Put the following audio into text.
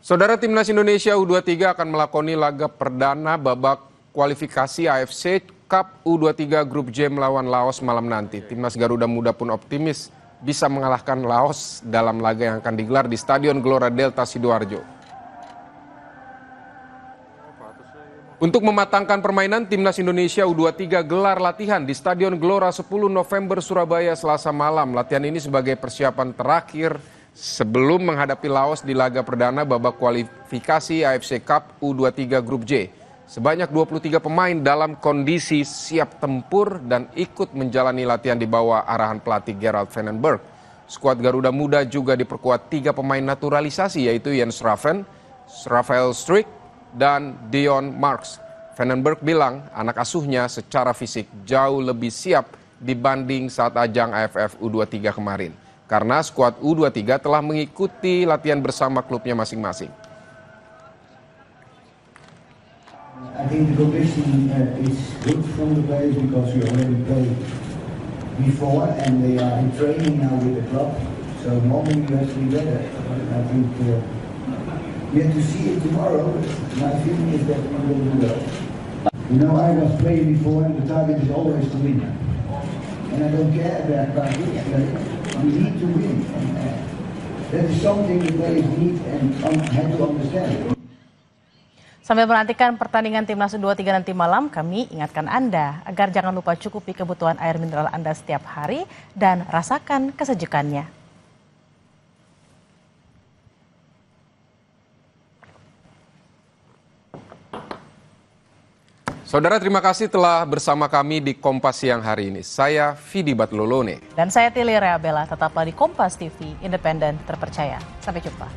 Saudara, Timnas Indonesia U23 akan melakoni laga perdana babak kualifikasi AFC Cup U23 Grup J melawan Laos malam nanti. Timnas Garuda Muda pun optimis bisa mengalahkan Laos dalam laga yang akan digelar di Stadion Gelora Delta Sidoarjo. Untuk mematangkan permainan, Timnas Indonesia U23 gelar latihan di Stadion Gelora 10 November Surabaya Selasa malam. Latihan ini sebagai persiapan terakhir sebelum menghadapi Laos di laga perdana babak kualifikasi AFC Cup U23 Grup J. Sebanyak 23 pemain dalam kondisi siap tempur dan ikut menjalani latihan di bawah arahan pelatih Gerald Vandenberg. Skuad Garuda Muda juga diperkuat 3 pemain naturalisasi, yaitu Jens Raffen, Rafael Struijk, dan Dion Marks. Vandenberg bilang anak asuhnya secara fisik jauh lebih siap dibanding saat ajang AFF U23 kemarin, karena skuad U23 telah mengikuti latihan bersama klubnya masing-masing. I think the condition is good from the players because we already played before and they are in training now with the club. So normally you have to be better. I think we have to see it tomorrow. My feeling is that we will do well. You know, I was playing before and the target is always to win. And I don't care about which play. We need to win. And that is something the players need and have to understand. Sambil menantikan pertandingan Timnas U23 nanti malam, kami ingatkan Anda agar jangan lupa cukupi kebutuhan air mineral Anda setiap hari dan rasakan kesejukannya. Saudara, terima kasih telah bersama kami di Kompas Siang hari ini. Saya Vidi Batlolone. Dan saya Tili Reabella, tetaplah di Kompas TV, independen, terpercaya. Sampai jumpa.